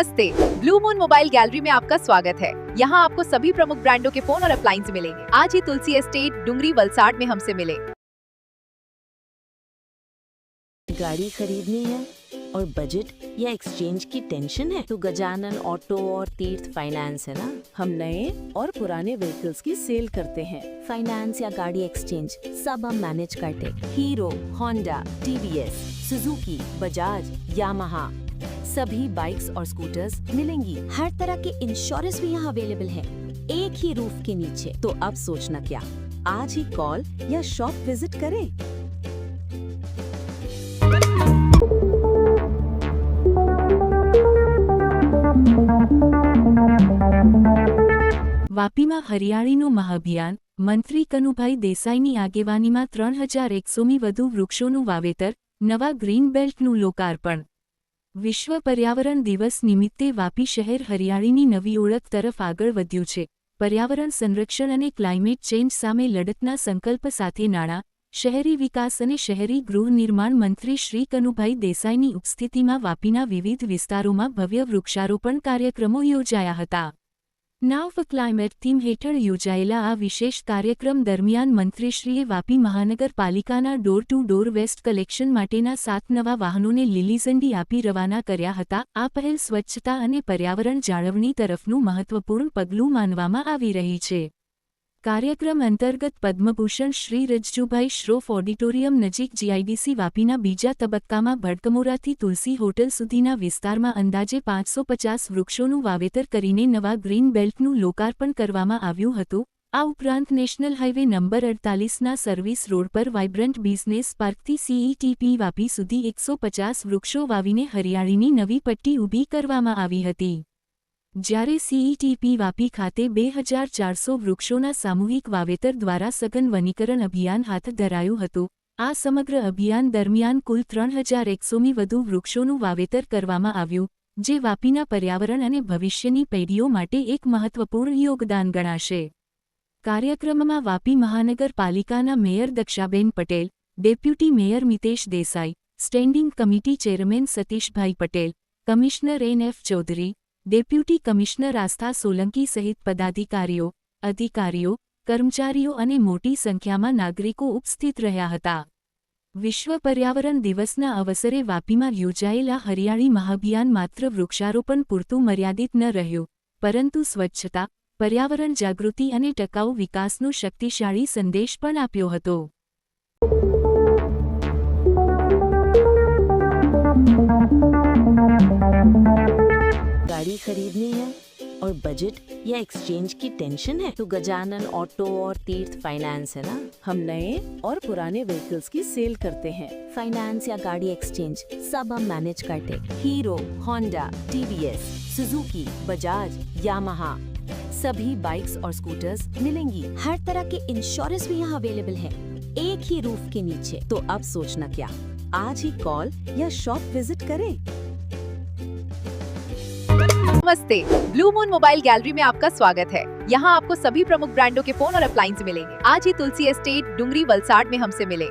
नमस्ते, blue moon mobile gallery में आपका स्वागत है। यहाँ आपको सभी प्रमुख ब्रांडों के फोन और अप्लायंस मिलेंगे। आज ही तुलसी एस्टेट डुंगरी वलसाड में हमसे मिले। गाड़ी खरीदनी है और बजट या एक्सचेंज की टेंशन है तो गजानन ऑटो और तीर्थ फाइनेंस है ना। हम नए और पुराने व्हीकल्स की सेल करते हैं। फाइनेंस या गाड़ी एक्सचेंज सब हम मैनेज करते। Hero, Honda, TVS, Suzuki, Bajaj, Yamaha सभी बाइक्स और स्कूटर्स मिलेंगी। हर तरह के इंश्योरेंस भी यहाँ अवेलेबल है, एक ही रूफ के नीचे। तो अब सोचना क्या, आज ही कॉल या शॉप विजिट करें। વાપીમાં હરિયાળીનું મહાઅભિયાન મંત્રી કનુભાઈ દેસાઈની આગેવાનીમાં 3100મી વધુ વૃક્ષોનું વાવેતર, નવા ગ્રીન બેલ્ટનું લોકાર્પણ। વિશ્વ પર્યાવરણ દિવસ નિમિત્તે વાપી શહેર હરિયાળીની નવી ઓળખ તરફ આગળ વધ્યું છે। પર્યાવરણ સંરક્ષણ અને ક્લાઇમેટ ચેન્જ સામે લડતના સંકલ્પ સાથે નાણાં, શહેરી વિકાસ અને શહેરી ગૃહ નિર્માણ મંત્રી શ્રી કનુભાઈ દેસાઈની ઉપસ્થિતિમાં વાપીના વિવિધ વિસ્તારોમાં ભવ્ય વૃક્ષારોપણ કાર્યક્રમો યોજાયા હતા। નાવ ફોર ક્લાઇમેટ થીમ હેઠળ યોજાયેલા આ વિશેષ કાર્યક્રમ દરમિયાન મંત્રીશ્રીએ વાપી મહાનગરપાલિકાના door to door waste collection માટેના 7 નવા વાહનોને લીલી ઝંડી આપી રવાના કર્યા હતા। આ પહેલ સ્વચ્છતા અને પર્યાવરણ જાળવણી તરફનું મહત્વપૂર્ણ પગલું માનવામાં આવી રહી છે। કાર્યક્રમ અંતર્ગત પદ્મભૂષણ શ્રી રજજુભાઈ શ્રોફ ઓડિટોરિયમ નજીક જીઆઈડીસી વાપીના બીજા તબક્કામાં ભડકમોરાથી તુલસી હોટલ સુધીના વિસ્તારમાં અંદાજે 550 વૃક્ષોનું વાવેતર કરીને નવા ગ્રીન બેલ્ટનું લોકાર્પણ કરવામાં આવ્યું હતું। આ ઉપરાંત નેશનલ હાઇવે નંબર 48ના સર્વિસ રોડ પર વાઇબ્રન્ટ બિઝનેસ પાર્કથી સીઈટીપી વાપી સુધી 150 વૃક્ષો વાવીને હરિયાળીની નવી પટ્ટી ઊભી કરવામાં આવી હતી। જ્યારે સીઈટીપી વાપી ખાતે 2400 વૃક્ષોના સામૂહિક વાવેતર દ્વારા સઘન વનીકરણ અભિયાન હાથ ધરાયું હતું। આ સમગ્ર અભિયાન દરમિયાન કુલ 3100મી વધુ વૃક્ષોનું વાવેતર કરવામાં આવ્યું, જે વાપીના પર્યાવરણ અને ભવિષ્યની પેઢીઓ માટે એક મહત્વપૂર્ણ યોગદાન ગણાશે। કાર્યક્રમમાં વાપી મહાનગરપાલિકાના mayor Dakshaben Patel, deputy mayor Mitesh Desai, standing committee chairman Satishbhai Patel, commissioner NF. Chaudhari, deputy commissioner Aastha Solanki સહિત પદાધિકારીઓ, અધિકારીઓ, કર્મચારીઓ અને મોટી સંખ્યામાં નાગરિકો ઉપસ્થિત રહ્યા હતા। વિશ્વ પર્યાવરણ દિવસના અવસરે વાપીમાં યોજાયેલા હરિયાળી મહાઅભિયાન માત્ર વૃક્ષારોપણ પૂરતું મર્યાદિત ન રહ્યું, પરંતુ સ્વચ્છતા, પર્યાવરણ જાગૃતિ અને ટકાઉ વિકાસનો શક્તિશાળી સંદેશ પણ આપ્યો હતો। गाड़ी खरीदनी है और बजट या एक्सचेंज की टेंशन है तो गजानन ऑटो और तीर्थ फाइनेंस है ना। हम नए और पुराने व्हीकल्स की सेल करते हैं। फाइनेंस या गाड़ी एक्सचेंज सब हम मैनेज करते। Hero, Honda, TVS, Suzuki, Bajaj, Yamaha सभी बाइक्स और स्कूटर्स मिलेंगी। हर तरह के इंश्योरेंस भी यहाँ अवेलेबल है, एक ही रूफ के नीचे। तो अब सोचना क्या, आज ही कॉल या शॉप विजिट करें। नमस्ते, ब्लू मून मोबाइल गैलरी में आपका स्वागत है। यहाँ आपको सभी प्रमुख ब्रांडों के फोन और अप्लायंस मिलेंगे। आज ही तुलसी एस्टेट डुंगरी वलसाड में हमसे मिले।